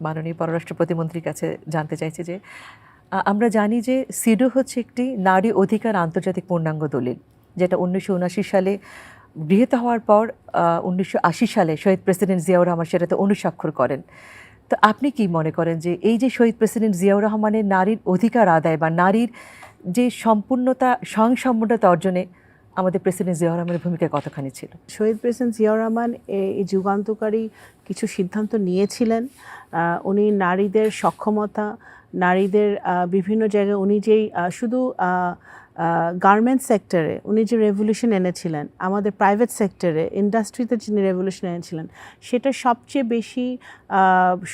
মাননীয় পররাষ্ট্র প্রতিমন্ত্রীর কাছে জানতে চাইছি যে আমরা জানি যে সিডো হচ্ছে একটি নারী অধিকার আন্তর্জাতিক পূর্ণাঙ্গ দলিল, যেটা 1979 সালে গৃহীত হওয়ার পর 1980 সালে শহীদ প্রেসিডেন্ট জিয়াউর রহমান সেটাতে অনুস্বাক্ষর করেন। তো আপনি কি মনে করেন যে এই যে শহীদ প্রেসিডেন্ট জিয়াউর রহমানের নারীর অধিকার আদায় বা নারীর যে সম্পূর্ণতা স্বয়ংসম্পূর্ণতা অর্জনে আমাদের প্রেসিডেন্ট জিয়াউর রহমানের ভূমিকা কতখানি ছিল? শহীদ প্রেসিডেন্ট জিয়াউর রহমান এই যুগান্তকারী কিছু সিদ্ধান্ত নিয়েছিলেন। উনি নারীদের সক্ষমতা, নারীদের বিভিন্ন জায়গায় উনি যেই শুধু গার্মেন্টস সেক্টরে উনি যে রেভলিউশন এনেছিলেন, আমাদের প্রাইভেট সেক্টরে ইন্ডাস্ট্রিতে যিনি রেভলিউশন এনেছিলেন, সেটা সবচেয়ে বেশি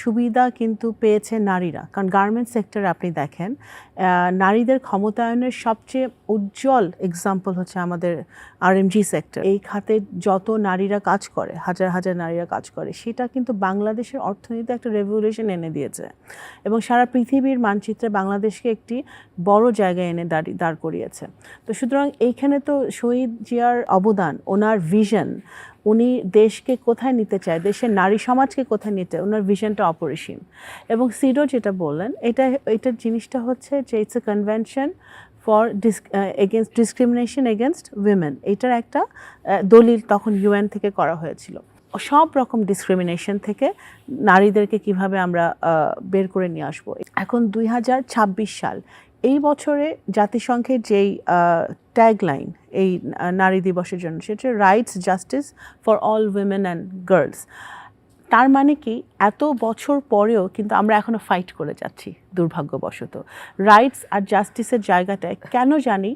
সুবিধা কিন্তু পেয়েছে নারীরা। কারণ গার্মেন্টস সেক্টরে আপনি দেখেন নারীদের ক্ষমতায়নের সবচেয়ে উজ্জ্বল এক্সাম্পল হচ্ছে আমাদের আরএমজি সেক্টর। এই খাতে যত নারীরা কাজ করে, হাজার হাজার নারীরা কাজ করে, সেটা কিন্তু বাংলাদেশের অর্থনীতিতে একটা রেভলিউশন এনে দিয়েছে এবং সারা পৃথিবীর মানচিত্রে বাংলাদেশকে একটি বড় জায়গায় এনে দাঁড় করিয়েছে। তো সুতরাং এইখানে তো শহীদ জিয়ার অবদান, ওনার ভিশন, উনি দেশকে কোথায় নিতে চায়, দেশের নারী সমাজকে কোথায় নিতে, ওনার ভিশনটা অপরিসীম। এবং সিডো যেটা বললেন, এটার জিনিসটা হচ্ছে যে it's a convention for against discrimination against women. এটার একটা দলিল তখন ইউএন থেকে করা হয়েছিল। সব রকম ডিসক্রিমিনেশন থেকে নারীদেরকে কিভাবে আমরা বের করে নিয়ে আসবো। এখন 2026 সাল, এই বছরে জাতিসংঘের যেই ট্যাগলাইন এই নারী দিবসের জন্য, সেটা rights justice for all women and girls. তার মানে কি, এত বছর পরেও কিন্তু আমরা এখনো ফাইট করে যাচ্ছি দুর্ভাগ্যবশত। রাইটস আর জাস্টিসের জায়গাটায় কেন জানি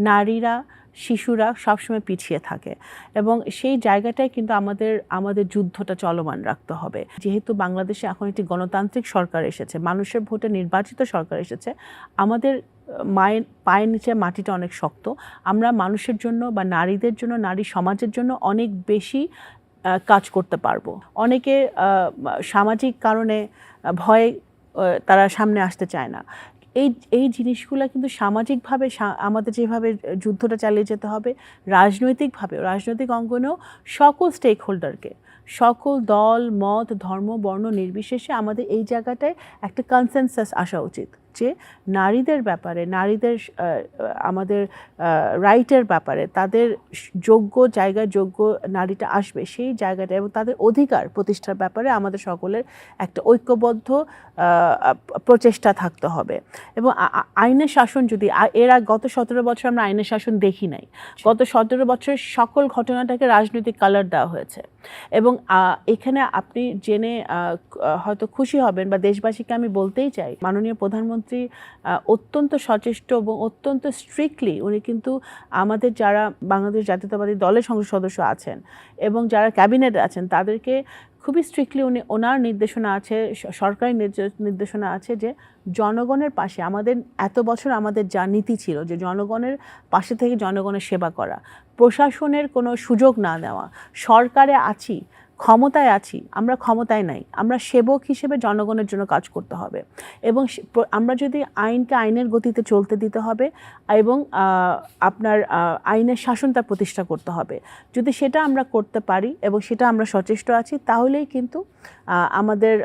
নারীরা, শিশুরা সবসময় পিছিয়ে থাকে এবং সেই জায়গাটায় কিন্তু আমাদের যুদ্ধটা চলমান রাখতে হবে। যেহেতু বাংলাদেশে এখন একটি গণতান্ত্রিক সরকার এসেছে, মানুষের ভোটে নির্বাচিত সরকার এসেছে, আমাদের পায়ের নিচে মাটিটা অনেক শক্ত। আমরা মানুষের জন্য বা নারীদের জন্য, নারী সমাজের জন্য অনেক বেশি কাজ করতে পারবো। অনেকে সামাজিক কারণে ভয়ে তারা সামনে আসতে চায় না। এই জিনিসগুলো কিন্তু সামাজিকভাবে আমাদের যেভাবে যুদ্ধটা চালিয়ে যেতে হবে, রাজনৈতিক অঙ্গনেও সকল স্টেক হোল্ডারকে, সকল দল, মত, ধর্ম, বর্ণ নির্বিশেষে আমাদের এই জায়গাটায় একটা কনসেনসাস আসা উচিত যে নারীদের ব্যাপারে, নারীদের আমাদের রাইটের ব্যাপারে, তাদের যোগ্য জায়গায় যোগ্য নারীটা আসবে সেই জায়গাটা এবং তাদের অধিকার প্রতিষ্ঠার ব্যাপারে আমাদের সকলের একটা ঐক্যবদ্ধ প্রচেষ্টা থাকতে হবে। এবং আইনের শাসন, যদি গত 17 বছর আমরা আইনের শাসন দেখি নাই, গত 17 বছরের সকল ঘটনাটাকে রাজনৈতিক কালার দেওয়া হয়েছে। এবং এখানে আপনি জেনে হয়তো খুশি হবেন, বা দেশবাসীকে আমি বলতেই চাই, মাননীয় প্রধানমন্ত্রী অত্যন্ত সচেষ্ট এবং অত্যন্ত স্ট্রিক্টলি উনি কিন্তু আমাদের যারা বাংলাদেশ জাতীয়তাবাদী দলের সংসদ সদস্য আছেন এবং যারা ক্যাবিনেটে আছেন তাদেরকে খুবই স্ট্রিক্টলি ওনার নির্দেশনা আছে, সরকারি নির্দেশনা আছে যে জনগণের পাশে, আমাদের এত বছর আমাদের যা নীতি ছিল যে জনগণের পাশে থেকে জনগণের সেবা করা, প্রশাসনের কোনো সুযোগ না দেওয়া, সরকারে আছি, ক্ষমতায় আছি, আমরা ক্ষমতায় নাই, আমরা সেবক হিসেবে জনগণের জন্য কাজ করতে হবে। এবং আমরা যদি আইনকে আইনের গতিতে চলতে দিতে হবে এবং আপনার আইনের শাসনটা প্রতিষ্ঠা করতে হবে। যদি সেটা আমরা করতে পারি এবং সেটা আমরা সচেষ্ট আছি, তাহলেই কিন্তু আমাদের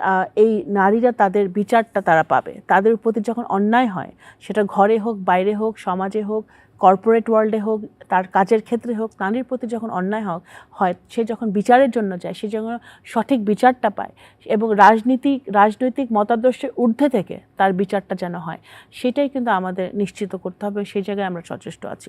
এই নারীরা তাদের বিচারটা তারা পাবে। তাদের প্রতি যখন অন্যায় হয়, সেটা ঘরে হোক, বাইরে হোক, সমাজে হোক, কর্পোরেট ওয়ার্ল্ডে হোক, তার কাজের ক্ষেত্রে হোক, নারীর প্রতি যখন অন্যায় হয়, সে যখন বিচারের জন্য যায়, সে যখন সঠিক বিচারটা পায় এবং রাজনৈতিক মতাদর্শের ঊর্ধ্বে থেকে তার বিচারটা যেন হয়, সেটাই কিন্তু আমাদের নিশ্চিত করতে হবে। সেই জায়গায় আমরা সচেষ্ট আছি।